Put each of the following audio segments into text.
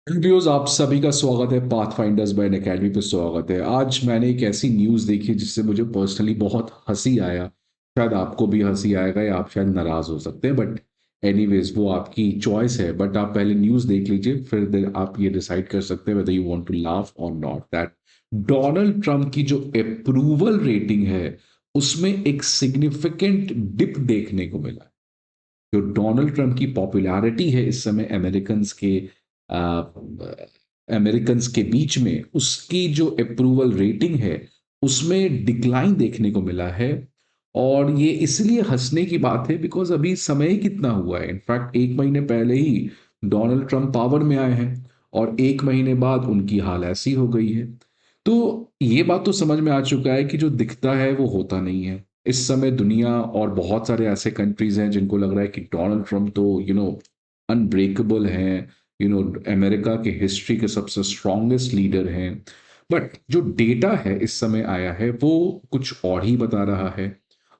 Viewers, आप सभी का स्वागत है पाथफाइंडर्स बाय एकेडमी पे। स्वागत है। आज मैंने एक ऐसी न्यूज़ देखी जिससे मुझे पर्सनली बहुत हंसी आया। शायद आपको भी हंसी आएगा या आप शायद नाराज हो सकते हैं, बट एनीवेज वो आपकी चॉइस है। बट आप पहले न्यूज़ देख लीजिए, फिर आप ये डिसाइड कर सकते हैं whether you want to laugh और नॉट। दैट डोनाल्ड ट्रंप की जो अप्रूवल रेटिंग है उसमें एक सिग्निफिकेंट डिप देखने को मिला। जो डोनाल्ड ट्रंप की पॉपुलैरिटी है इस समय अमेरिकन्स के बीच में, उसकी जो अप्रूवल रेटिंग है उसमें डिक्लाइन देखने को मिला है। और ये इसलिए हंसने की बात है बिकॉज अभी समय ही कितना हुआ है। इनफैक्ट एक महीने पहले ही डोनाल्ड ट्रंप पावर में आए हैं और एक महीने बाद उनकी हाल ऐसी हो गई है। तो ये बात तो समझ में आ चुका है कि जो दिखता है वो होता नहीं है। इस समय दुनिया और बहुत सारे ऐसे कंट्रीज हैं जिनको लग रहा है कि डोनाल्ड ट्रंप तो अनब्रेकेबल हैं, अमेरिका के हिस्ट्री के सबसे स्ट्रॉन्गेस्ट लीडर हैं। बट जो डेटा है इस समय आया है वो कुछ और ही बता रहा है।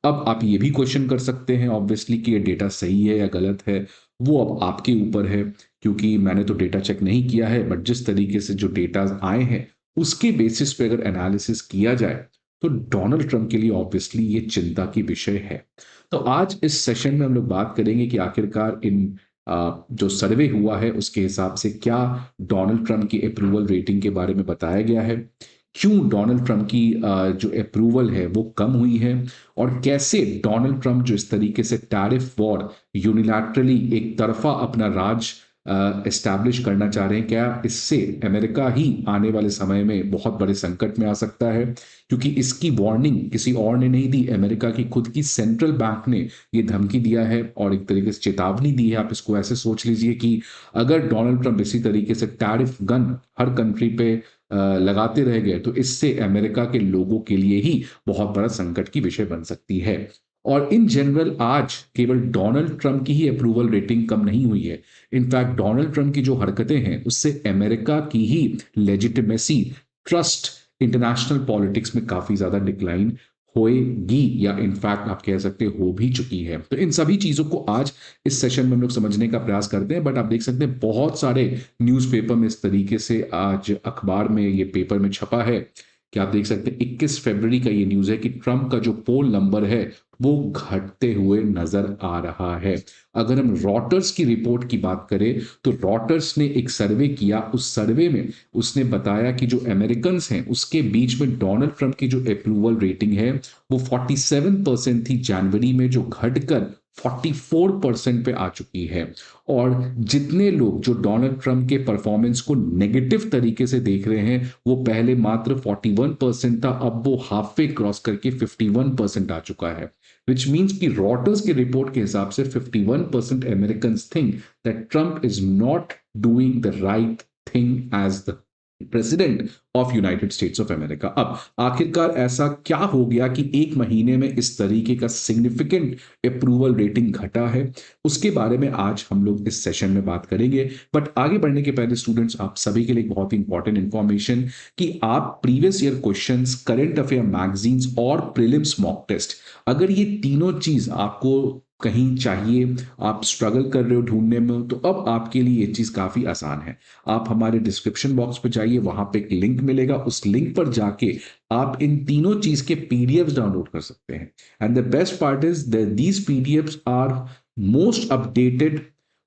अब आप ये भी क्वेश्चन कर सकते हैं ऑब्वियसली कि ये डेटा सही है या गलत है। वो अब आपके ऊपर है, क्योंकि मैंने तो डेटा चेक नहीं किया है। बट जिस तरीके से जो डेटा आए हैं उसके बेसिस पे अगर एनालिसिस किया जाए तो डोनाल्ड ट्रंप के लिए ऑब्वियसली ये चिंता की विषय है। तो आज इस सेशन में हम लोग बात करेंगे कि आखिरकार जो सर्वे हुआ है उसके हिसाब से क्या डोनाल्ड ट्रंप की अप्रूवल रेटिंग के बारे में बताया गया है, क्यों डोनाल्ड ट्रंप की जो अप्रूवल है वो कम हुई है, और कैसे डोनाल्ड ट्रंप जो इस तरीके से टैरिफ वॉर यूनिलैटरली एक तरफा अपना राज एस्टैब्लिश करना चाह रहे हैं, क्या इससे अमेरिका ही आने वाले समय में बहुत बड़े संकट में आ सकता है। क्योंकि इसकी वार्निंग किसी और ने नहीं दी, अमेरिका की खुद की सेंट्रल बैंक ने ये धमकी दिया है और एक तरीके से चेतावनी दी है। आप इसको ऐसे सोच लीजिए कि अगर डोनाल्ड ट्रंप इसी तरीके से टैरिफ गन हर कंट्री पे लगाते रह गए तो इससे अमेरिका के लोगों के लिए ही बहुत बड़ा संकट की विषय बन सकती है। और इन जनरल आज केवल डोनाल्ड ट्रंप की ही अप्रूवल रेटिंग कम नहीं हुई है। इनफैक्ट डोनाल्ड ट्रंप की जो हरकतें हैं उससे अमेरिका की ही लेजिटिमेसी, ट्रस्ट इंटरनेशनल पॉलिटिक्स में काफी ज्यादा डिक्लाइन होएगी, या इनफैक्ट आप कह सकते हो भी चुकी है। तो इन सभी चीजों को आज इस सेशन में हम लोग समझने का प्रयास करते हैं। बट आप देख सकते हैं बहुत सारे न्यूज़पेपर में इस तरीके से आज अखबार में ये पेपर में छपा है कि आप देख सकते हैं 21 फरवरी का ये न्यूज़ है कि ट्रंप का जो पोल नंबर है वो घटते हुए नजर आ रहा है। अगर हम रॉटर्स की रिपोर्ट की बात करें तो रॉटर्स ने एक सर्वे किया। उस सर्वे में उसने बताया कि जो अमेरिकन्स हैं उसके बीच में डोनाल्ड ट्रंप की जो अप्रूवल रेटिंग है वो 47% थी जनवरी में, जो घटकर 44% पे आ चुकी है। और जितने लोग जो डोनाल्ड ट्रंप के परफॉर्मेंस को नेगेटिव तरीके से देख रहे हैं वो पहले मात्र 41% था, अब वो हाफ वे क्रॉस करके 51% आ चुका है। विच मीन्स कि रॉटर्स की रिपोर्ट के हिसाब से 51% Americans think that Trump is not doing the right thing as the president of United States of America. अब आखिरकार ऐसा क्या हो गया कि एक महीने में इस तरीके का सिग्निफिकेंट अप्रूवल रेटिंग घटा है, उसके बारे में आज हम लोग इस सेशन में बात करेंगे। बट आगे बढ़ने के पहले स्टूडेंट्स, आप सभी के लिए एक बहुत ही इंपॉर्टेंट इंफॉर्मेशन कि आप previous year questions, current affair magazines और प्रीलिम्स मॉक टेस्ट, अगर ये तीनों चीज आपको कहीं चाहिए, आप स्ट्रगल कर रहे हो ढूंढने में, तो अब आपके लिए ये चीज काफी आसान है। आप हमारे डिस्क्रिप्शन बॉक्स पे जाइए, वहां पे एक लिंक मिलेगा, उस लिंक पर जाके आप इन तीनों चीज के पीडीएफ्स डाउनलोड कर सकते हैं। And the best part is that these PDFs are most updated,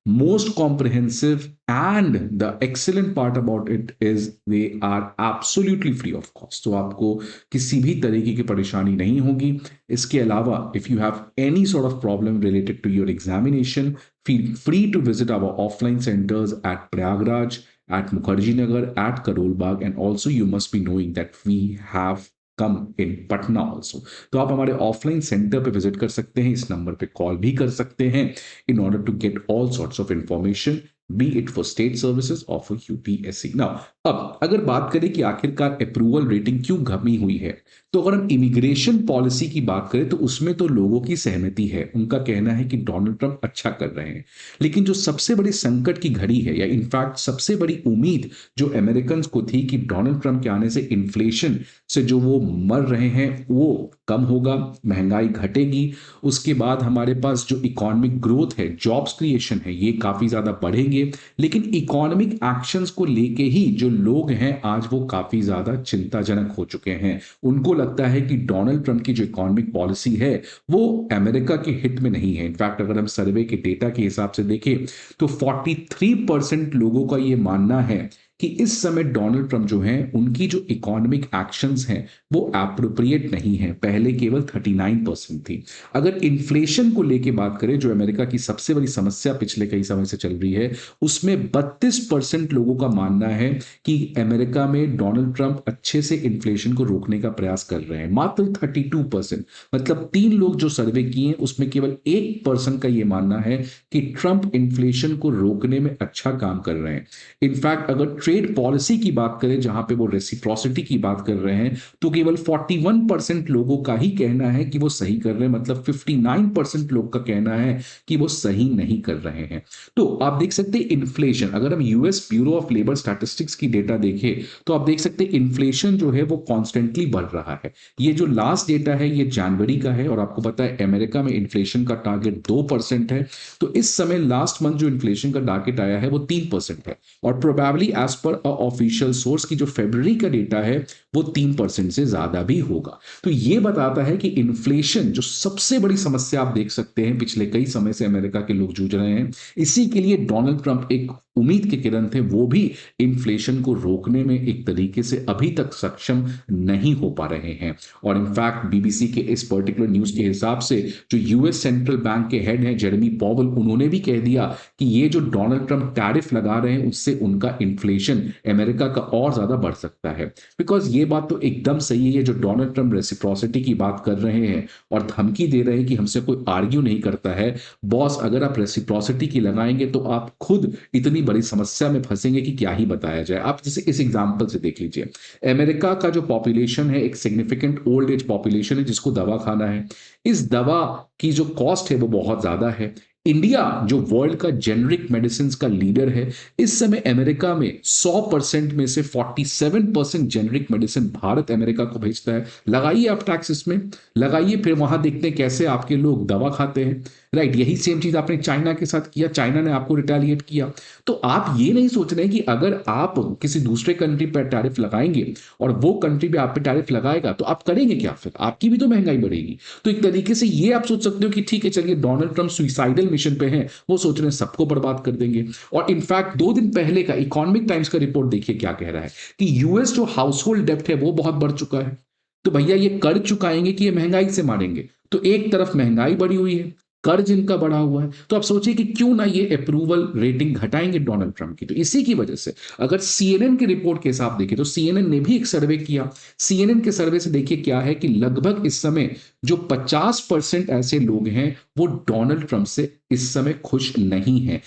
most comprehensive, and the excellent part about it is they are absolutely free of cost। तो आपको किसी भी तरीके की परेशानी नहीं होगी। इसके अलावा if you have any sort of problem related to your examination, feel free to visit our offline centers at Prayagraj, at Mukherjee Nagar, at Karol Bagh, and also you must be knowing that we have come in Patna also. तो आप हमारे offline centre पे visit कर सकते हैं, इस number पे call भी कर सकते हैं in order to get all sorts of information, be it for state services और फॉर यूपीएससी। नाउ अब अगर बात करें कि आखिरकार अप्रूवल रेटिंग क्यों कमी हुई है, तो अगर हम इमिग्रेशन पॉलिसी की बात करें तो उसमें तो लोगों की सहमति है, उनका कहना है कि डोनाल्ड ट्रंप अच्छा कर रहे हैं। लेकिन जो सबसे बड़ी संकट की घड़ी है, या इनफैक्ट सबसे बड़ी उम्मीद जो अमेरिकन को थी कि डोनाल्ड ट्रंप के आने से इन्फ्लेशन से जो वो मर रहे हैं वो कम होगा, महंगाई घटेगी, उसके बाद हमारे पास जो इकोनॉमिक ग्रोथ है, जॉब्स क्रिएशन है, ये काफी ज्यादा बढ़ेंगे। करेंगे, लेकिन इकोनॉमिक एक्शंस को लेके ही जो लोग हैं आज वो काफ़ी ज़्यादा चिंताजनक हो चुके हैं। उनको लगता है कि डोनाल्ड ट्रंप की जो इकोनॉमिक पॉलिसी है, वो अमेरिका के हित में नहीं है। इनफैक्ट अगर हम सर्वे के डेटा के हिसाब से देखें, तो 43% लोगों का ये मानना है कि इस समय डोनाल्ड ट्रंप जो हैं, उनकी जो इकोनॉमिक एक्शंस हैं, वो एप्रोप्रिएट नहीं है। पहले केवल 39% थी। अगर इन्फ्लेशन को लेके बात करें, जो अमेरिका की सबसे बड़ी समस्या पिछले कई समय से चल रही है, उसमें 32% लोगों का मानना है कि अमेरिका में डोनाल्ड ट्रंप अच्छे से इन्फ्लेशन को रोकने का प्रयास कर रहे हैं। मात्र 32%, मतलब 3 लोग जो सर्वे किए हैं, उसमें केवल 1% का यह मानना है कि ट्रंप इन्फ्लेशन को रोकने में अच्छा काम कर रहे हैं। इनफैक्ट अगर ट्रेड पॉलिसी की बात करें, जहां पे वो रेसिप्रोसिटी की बात कर रहे हैं, तो केवल 41% लोगों का ही कहना है कि वो सही कर रहे हैं। मतलब 59% लोग का कहना है कि वो सही नहीं कर रहे हैं। तो आप देख सकते हैं इन्फ्लेशन, अगर हम US bureau of labour statistics की डेटा देखें, तो आप देख सकते हैं इन्फ्लेशन जो है वो कॉन्स्टेंटली बढ़ रहा है। ये जो लास्ट डेटा है ये जनवरी का है, और आपको पता है अमेरिका में इन्फ्लेशन का टारगेट 2% है। तो इस समय लास्ट मंथ जो इन्फ्लेशन का टारगेट आया है वो 3% है, और प्रोबेबली एज पर ऑफिशियल सोर्स की जो फरवरी का डेटा है वो 3% से ज्यादा भी होगा। तो ये बताता है कि इन्फ्लेशन जो सबसे बड़ी समस्या आप देख सकते हैं पिछले कई समय से अमेरिका के लोग जूझ रहे हैं, इसी के लिए डोनाल्ड ट्रंप एक उम्मीद के किरण थे। वो भी इन्फ्लेशन को रोकने में एक तरीके से अभी तक सक्षम नहीं हो पा रहे हैं। और इनफैक्ट बीबीसी के इस पर्टिकुलर न्यूज के हिसाब से जो यूएस सेंट्रल बैंक के हेड हैं जेरेमी पॉवेल, उन्होंने भी कह दिया कि ये जो डोनाल्ड ट्रंप टैरिफ लगा रहे हैं उससे उनका इन्फ्लेशन अमेरिका का और ज्यादा बढ़ सकता है। बिकॉज ये बात तो एकदम सही है, जो डोनाल्ड ट्रंप रेसिप्रोसिटी की बात कर रहे हैं और धमकी दे रहे हैं कि हमसे कोई आर्ग्यू नहीं करता है, बॉस अगर आप रेसिप्रोसिटी की लगाएंगे तो आप खुद इतनी बड़ी समस्या में फंसेंगे कि क्या ही बताया जाए। आप जैसे इस एग्जांपल से देख लीजिए, अमेरिका का जो पॉपुलेशन है एक सिग्निफिकेंट ओल्ड एज पॉपुलेशन है जिसको दवा खाना है। इस दवा की जो कॉस्ट है वो बहुत ज्यादा है। इंडिया जो वर्ल्ड का जेनरिक मेडिसिन का लीडर है, इस समय अमेरिका में 100% में से 47% जेनरिक मेडिसिन भारत अमेरिका को भेजता है। लगाइए आप टैक्स इसमें, लगाइए, फिर वहां देखते हैं कैसे आपके लोग दवा खाते हैं। राइट, यही सेम चीज आपने चाइना के साथ किया, चाइना ने आपको रिटेलिएट किया। तो आप ये नहीं सोच रहे कि अगर आप किसी दूसरे कंट्री पर टैरिफ लगाएंगे और वो कंट्री भी आप पे टैरिफ लगाएगा तो आप करेंगे क्या? फिर आपकी भी तो महंगाई बढ़ेगी। तो एक तरीके से ये आप सोच सकते हो कि ठीक है, चलिए डोनाल्ड ट्रंप सुइसाइडल मिशन पे हैं, वो सोच रहे हैं सबको बर्बाद कर देंगे। और इनफैक्ट 2 दिन पहले का इकोनॉमिक टाइम्स का रिपोर्ट देखिए क्या कह रहा है कि यूएस जो हाउस होल्ड डेप्ट है वो बहुत बढ़ चुका है। तो भैया ये कर्ज चुकाएंगे कि ये महंगाई से मारेंगे? तो एक तरफ महंगाई बढ़ी हुई है, कर्ज इनका बढ़ा हुआ है, तो आप सोचिए कि क्यों ना ये अप्रूवल रेटिंग घटाएंगे डोनाल्ड ट्रंप की। तो इसी की वजह से अगर सीएनएन के रिपोर्ट के हिसाब देखिए, तो सीएनएन ने भी एक सर्वे किया। सीएनएन के सर्वे से देखिए क्या है कि लगभग इस समय जो 50% ऐसे लोग हैं वो डोनाल्ड ट्रंप से इस समय खुश नहीं है।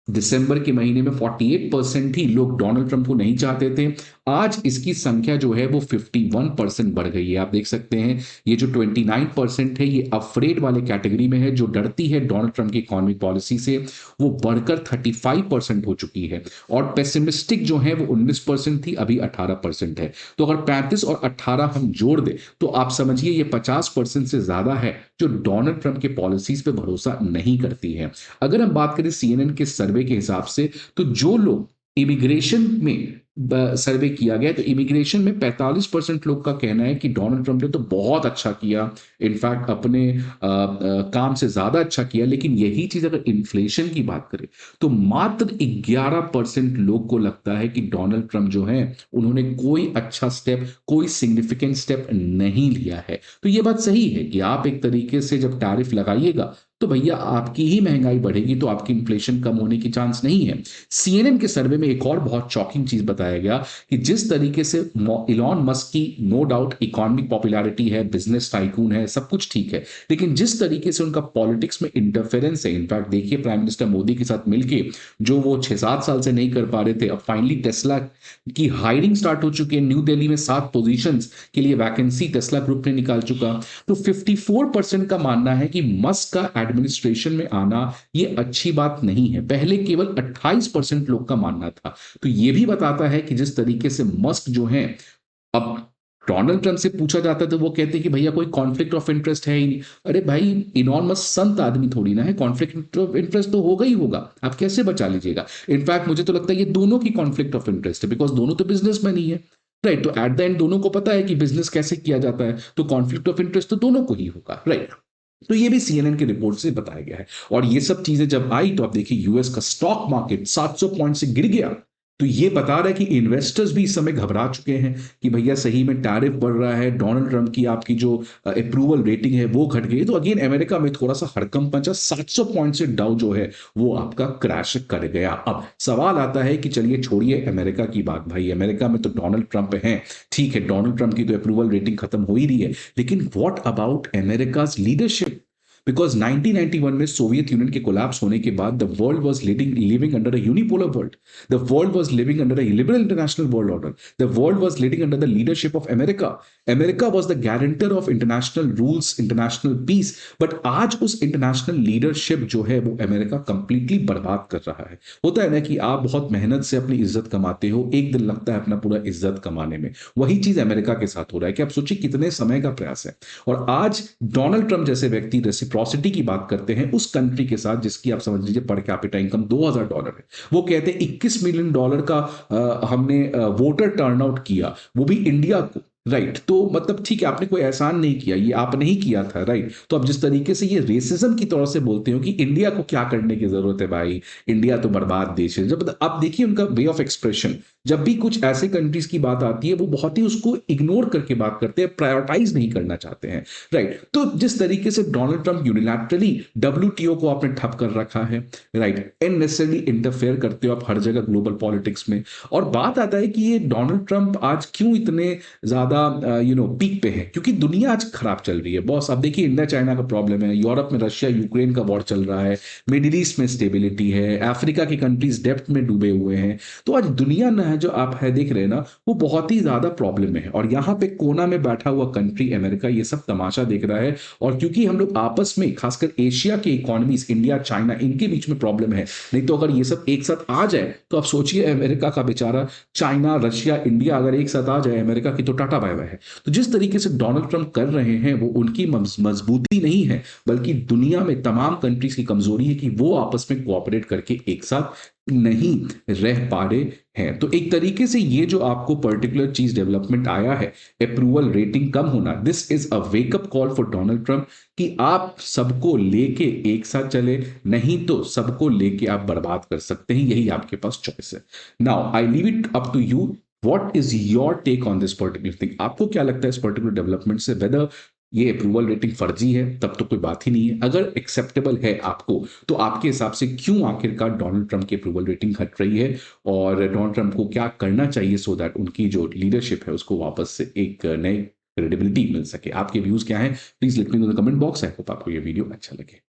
दिसंबर के महीने में 48% ही लोग डोनाल्ड ट्रंप को नहीं चाहते थे। आज इसकी संख्या जो है वो 51% बढ़ गई है। आप देख सकते हैं ये जो 29% है ये अफ्रेड वाले कैटेगरी में है, जो डरती है डोनाल्ड ट्रंप की इकोनॉमिक पॉलिसी से, वो बढ़कर 35% हो चुकी है। और पेसिमिस्टिक जो है वो 19% थी, अभी 18% है। तो अगर 35 और 18 हम जोड़ दें तो आप समझिए ये 50% से ज्यादा है जो डोनाल्ड ट्रंप के पॉलिसीज पे भरोसा नहीं करती है। अगर हम बात करें सीएनएन के सर्वे के हिसाब से, तो जो लोग इमिग्रेशन में सर्वे किया गया, तो इमिग्रेशन में 45% लोग का कहना है कि डोनाल्ड ट्रंप ने तो बहुत अच्छा किया, इनफैक्ट अपने काम से ज्यादा अच्छा किया। लेकिन यही चीज अगर इन्फ्लेशन की बात करें तो मात्र 11% लोग को लगता है कि डोनाल्ड ट्रंप जो है उन्होंने कोई अच्छा स्टेप, कोई सिग्निफिकेंट स्टेप नहीं लिया है। तो ये बात सही है कि आप एक तरीके से जब टैरिफ लगाइएगा तो भैया आपकी ही महंगाई बढ़ेगी, तो आपकी इन्फ्लेशन कम होने की चांस नहीं है। सीएनएन के सर्वे में एक और बहुत शॉकिंग चीज बताया गया कि जिस तरीके से इलॉन मस्क की नो डाउट इकोनॉमिक पॉपुलैरिटी है, बिजनेस टाइकून है, सब कुछ ठीक है, लेकिन जिस तरीके से उनका पॉलिटिक्स में इंटरफेरेंस है, इनफैक्ट देखिए प्राइम मिनिस्टर मोदी के साथ मिलकर जो वो 6-7 साल से नहीं कर पा रहे थे, अब फाइनली टेस्ला की हायरिंग स्टार्ट हो चुकी है। न्यू दिल्ली में 7 पोजीशंस के लिए वैकेंसी टेस्ला ग्रुप ने निकाल चुका। तो 54% का मानना है कि मस्क का एडमिनिस्ट्रेशन में आना ये अच्छी बात नहीं है। पहले केवल 28% लोग का मानना था। तो ये भी बताता है कि जिस तरीके से मस्क जो है अब डोनाल्ड ट्रंप से पूछा जाता है तो वो कहते हैं कि भैया कोई कॉन्फ्लिक्ट ऑफ इंटरेस्ट है ही नहीं। अरे भाई, इलॉन मस्क संत आदमी थोड़ी ना है, कॉन्फ्लिक्ट ऑफ इंटरेस्ट तो होगा ही होगा, आप कैसे बचा लीजिएगा। इनफैक्ट मुझे तो लगता है ये दोनों की कॉन्फ्लिक्ट ऑफ इंटरेस्ट है, बिकॉज दोनों तो बिजनेसमैन ही है। राइट, तो एट द एंड दोनों को पता है कि बिजनेस कैसे किया जाता है, तो कॉन्फ्लिक्ट ऑफ इंटरेस्ट तो दोनों को ही होगा। राइट, तो ये भी सीएनएन की रिपोर्ट से बताया गया है। और ये सब चीजें जब आई तो आप देखिए यूएस का स्टॉक मार्केट 700 पॉइंट से गिर गया। तो ये बता रहा है कि इन्वेस्टर्स भी इस समय घबरा चुके हैं कि भैया सही में टैरिफ बढ़ रहा है, डोनाल्ड ट्रंप की आपकी जो अप्रूवल रेटिंग है वो घट गई। तो अगेन अमेरिका में थोड़ा सा हड़कंप मचा, 700 पॉइंट से डाउ जो है वो आपका क्रैश कर गया। अब सवाल आता है कि चलिए छोड़िए अमेरिका की बात, भाई अमेरिका में तो डोनाल्ड ट्रंप है, ठीक है, डोनाल्ड ट्रंप की तो अप्रूवल रेटिंग खत्म हो ही रही है, लेकिन what about America's leadership. Because 1991 में सोवियत यूनियन के कोलैप्स होने के बाद the world was living under a unipolar world, the world was living under a liberal international world order, the world was living under the leadership of America. America was the guarantor of international rules, international peace. But आज उस international leadership जो है वो America completely बर्बाद कर रहा है। होता है ना कि आप बहुत मेहनत से अपनी इज्जत कमाते हो, एक दिन लगता है अपना पूरा इज्जत कमाने में, वही चीज अमेरिका के साथ हो रहा है कि आप सोचिए कितने समय का प्रयास है। और आज डोनाल्ड ट्रंप जैसे व्यक्ति रेसिप्रोसिटी की बात करते हैं उस कंट्री के साथ जिसकी आप समझ लीजिए पर कैपिटा इनकम $2000 है। वो कहते हैं $21 मिलियन का हमने वोटर टर्नआउट किया, वो भी इंडिया को। राइट, तो मतलब ठीक है, आपने कोई एहसान नहीं किया, ये आपने ही किया था। राइट, तो अब जिस तरीके से ये रेसिज्म की तरह से बोलते हो कि इंडिया को क्या करने की जरूरत है भाई, इंडिया तो बर्बाद देश है। जब आप देखिए उनका वे ऑफ एक्सप्रेशन, जब भी कुछ ऐसे कंट्रीज की बात आती है वो बहुत ही उसको इग्नोर करके बात करते हैं, प्रायोरिटाइज नहीं करना चाहते हैं। राइट, तो जिस तरीके से डोनाल्ड ट्रंप यूनिलैटरली डब्ल्यूटीओ को आपने ठप कर रखा है, राइट, अननेसेसरली इंटरफेयर करते हो आप हर जगह ग्लोबल पॉलिटिक्स में। और बात आता है कि ये डोनाल्ड ट्रंप आज क्यों इतने ज्यादा पीक पे है, क्योंकि दुनिया आज खराब चल रही है बॉस। आप देखिए इंडिया चाइना का प्रॉब्लम है, यूरोप में रशिया यूक्रेन का वॉर चल रहा है, मिडिल ईस्ट में स्टेबिलिटी है, अफ्रीका की कंट्रीज डेप्थ में डूबे हुए हैं। तो आज दुनिया ना है जो आप है देख रहे हैं ना, वो बहुत ही ज्यादा प्रॉब्लम में है। और यहाँ पे कोना में बैठा हुआ कंट्री अमेरिका ये सब तमाशा देख रहा है। और क्योंकि हम लोग आपस में खासकर एशिया के इकोनॉमीज, इंडिया चाइना, इनके बीच में प्रॉब्लम है, नहीं तो अगर ये सब एक साथ आ जाए तो आप सोचिए अमेरिका का बेचारा, चाइना रशिया इंडिया अगर एक साथ आ जाए अमेरिका की तो टाटा बाय बाय है। तो जिस तरीके से डोनाल्ड ट्रंप कर रहे हैं वो उनकी मजबूती नहीं है, बल्कि दुनिया में तमाम कंट्रीज की कमजोरी है कि वो आपस में कोऑपरेट करके एक साथ नहीं रह पा रहे हैं। तो एक तरीके से ये जो आपको पर्टिकुलर चीज डेवलपमेंट आया है, अप्रूवल रेटिंग कम होना, this is a wake up call for Donald Trump कि आप सबको लेके एक साथ चले, नहीं तो सबको लेके आप बर्बाद कर सकते हैं, यही आपके पास चॉइस है। Now I leave it up to you, what is your take on this particular thing. आपको क्या लगता है इस पर्टिकुलर डेवलपमेंट से, वेदर ये अप्रूवल रेटिंग फर्जी है तब तो कोई बात ही नहीं है, अगर एक्सेप्टेबल है आपको तो आपके हिसाब से क्यों आखिरकार डोनाल्ड ट्रंप की अप्रूवल रेटिंग घट रही है, और डोनाल्ड ट्रंप को क्या करना चाहिए सो दैट उनकी जो लीडरशिप है उसको वापस से एक नई क्रेडिबिलिटी मिल सके। आपके व्यूज क्या हैं, please let me know in the comment box. I hope आपको ये वीडियो अच्छा लगे।